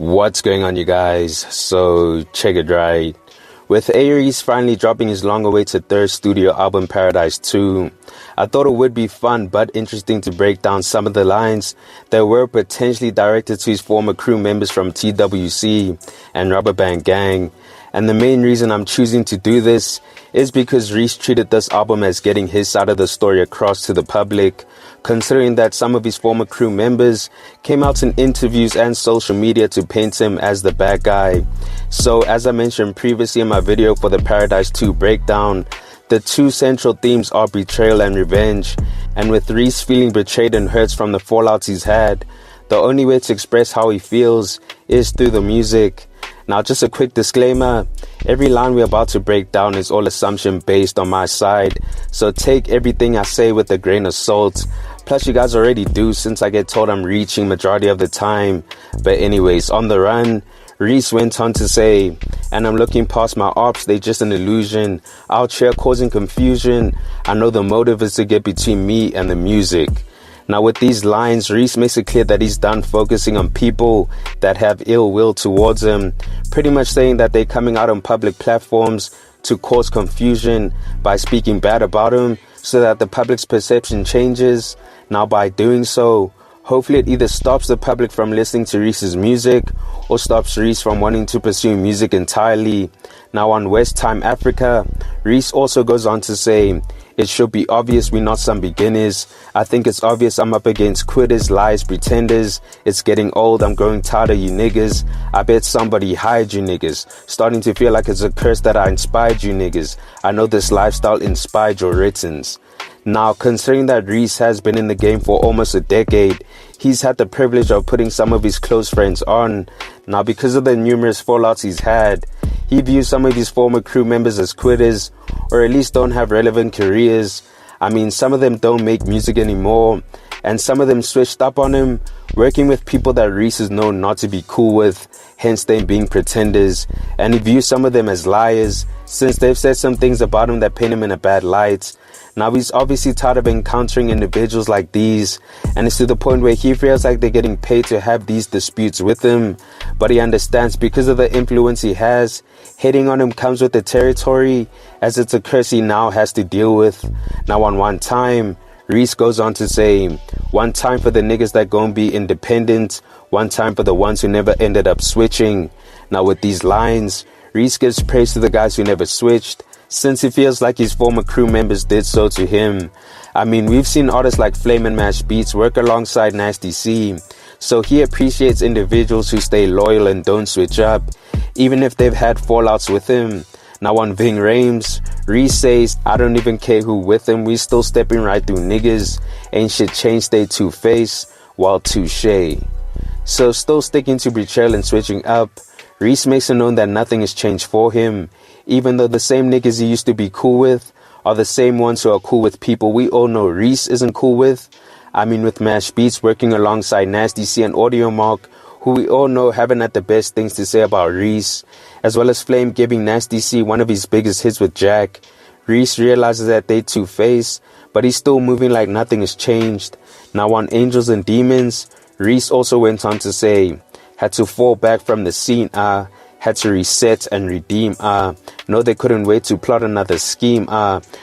What's going on, you guys? So check it right. With A-Reece finally dropping his long-awaited third studio album, Paradise 2, I thought it would be fun but interesting to break down some of the lines that were potentially directed to his former crew members from TWC and Rubber Band Gang. And the main reason I'm choosing to do this is because Reece treated this album as getting his side of the story across to the public, considering that some of his former crew members came out in interviews and social media to paint him as the bad guy. So as I mentioned previously in my video for the Paradise 2 breakdown, the two central themes are betrayal and revenge. And with Reece feeling betrayed and hurt from the fallouts he's had, the only way to express how he feels is through the music. Now, just a quick disclaimer, every line we're about to break down is all assumption based on my side, so take everything I say with a grain of salt. Plus, you guys already do, since I get told I'm reaching majority of the time. But anyways, on the run, Reece went on to say, and I'm looking past my ops, they just an illusion, out here causing confusion. I know the motive is to get between me and the music. Now with these lines, Reece makes it clear that he's done focusing on people that have ill will towards him, pretty much saying that they're coming out on public platforms to cause confusion by speaking bad about him so that the public's perception changes. Now by doing so, hopefully it either stops the public from listening to Reece's music or stops Reece from wanting to pursue music entirely. Now on West Time Africa, Reece also goes on to say, it should be obvious we're not some beginners. I think it's obvious I'm up against quitters, liars, pretenders. It's getting old, I'm growing tired of you niggas. I bet somebody hired you niggas. Starting to feel like it's a curse that I inspired you niggas. I know this lifestyle inspired your writtens. Now, considering that Reece has been in the game for almost a decade, he's had the privilege of putting some of his close friends on. Now, because of the numerous fallouts he's had, he views some of his former crew members as quitters, or at least don't have relevant careers. I mean, some of them don't make music anymore, and some of them switched up on him, working with people that Reece is known not to be cool with, hence them being pretenders. And he views some of them as liars, since they've said some things about him that paint him in a bad light. Now he's obviously tired of encountering individuals like these, and it's to the point where he feels like they're getting paid to have these disputes with him. But he understands because of the influence he has, hating on him comes with the territory, as it's a curse he now has to deal with. Now on One Time, Reece goes on to say, one time for the niggas that gon' be independent, one time for the ones who never ended up switching. Now with these lines, Reece gives praise to the guys who never switched, since he feels like his former crew members did so to him. I mean, we've seen artists like Flame and Mash Beats work alongside Nasty C, so he appreciates individuals who stay loyal and don't switch up, even if they've had fallouts with him. Now on Ving Rhames, Reece says, I don't even care who with him, we still stepping right through niggas, ain't shit changed, stay two-face, while touche. So still sticking to betrayal and switching up, Reece makes it known that nothing has changed for him, even though the same niggas he used to be cool with are the same ones who are cool with people we all know Reece isn't cool with. I mean, with Mash Beats working alongside Nasty C and Audio Mark, who we all know haven't had the best things to say about Reece, as well as Flame giving Nasty C one of his biggest hits with Jack. Reece realizes that they two-faced, but he's still moving like nothing has changed. Now on Angels and Demons, Reece also went on to say, had to fall back from the scene, had to reset and redeem, no they couldn't wait to plot another scheme,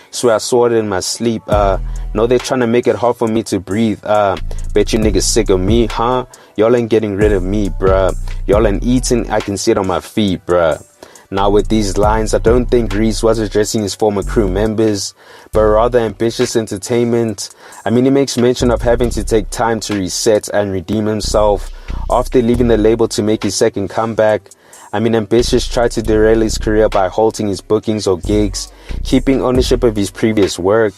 swear I saw it in my sleep, no they're trying to make it hard for me to breathe, bet you niggas sick of me, huh? Y'all ain't getting rid of me, bruh. Y'all ain't eating, I can see it on my feet, bruh. Now with these lines, I don't think Reece was addressing his former crew members, but rather ambitious entertainment. I mean, he makes mention of having to take time to reset and redeem himself after leaving the label to make his second comeback. I mean, Ambitious tried to derail his career by halting his bookings or gigs, keeping ownership of his previous work,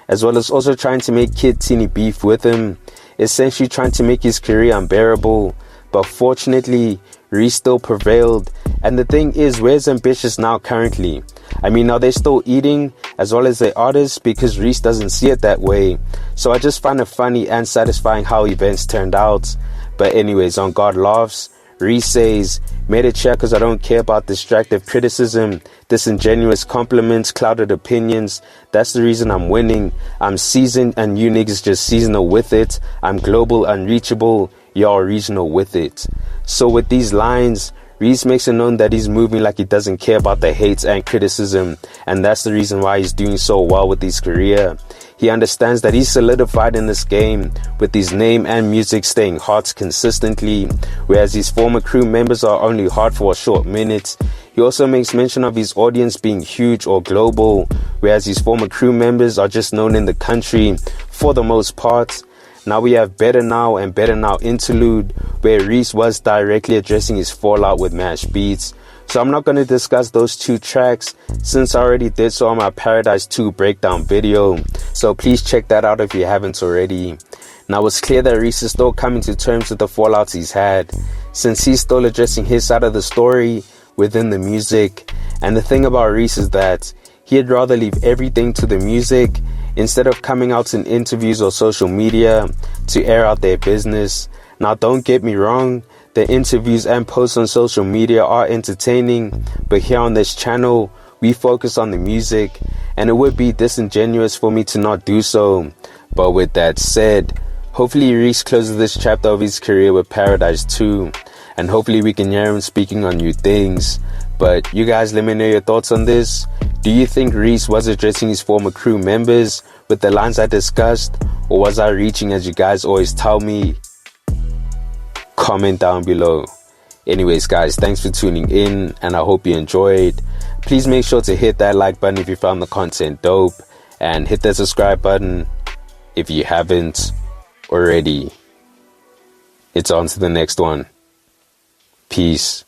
as well as also trying to make Kid Teeny beef with him, essentially trying to make his career unbearable. But fortunately, Reece still prevailed. And the thing is, where's Ambitious now currently? I mean, are they still eating as well as the artists? Because Reece doesn't see it that way. So I just find it funny and satisfying how events turned out. But anyways, on God Laughs, Reece says, made it check cause I don't care about distractive criticism, disingenuous compliments, clouded opinions. That's the reason I'm winning. I'm seasoned and you niggas just seasonal with it. I'm global, unreachable. y'all regional with it. So with these lines, Reece makes it known that he's moving like he doesn't care about the hate and criticism, and that's the reason why he's doing so well with his career. He understands that he's solidified in this game, with his name and music staying hot consistently, whereas his former crew members are only hot for a short minute. He also makes mention of his audience being huge or global, whereas his former crew members are just known in the country for the most part. Now we have Better Now and Better Now interlude, where Reece was directly addressing his fallout with Mash Beats. So I'm not going to discuss those two tracks since I already did so on my Paradise 2 breakdown video. So please check that out if you haven't already. Now it's clear that Reece is still coming to terms with the fallouts he's had, since he's still addressing his side of the story within the music. And the thing about Reece is that he'd rather leave everything to the music instead of coming out in interviews or social media to air out their business. Now don't get me wrong, the interviews and posts on social media are entertaining, but here on this channel, we focus on the music, and it would be disingenuous for me to not do so. But with that said, hopefully Reece closes this chapter of his career with Paradise 2, and hopefully we can hear him speaking on new things. But you guys let me know your thoughts on this. Do you think Reece was addressing his former crew members with the lines I discussed, or was I reaching as you guys always tell me? Comment down below. Anyways guys, thanks for tuning in, and I hope you enjoyed. Please make sure to hit that like button if you found the content dope, and hit that subscribe button if you haven't already. It's on to the next one. Peace.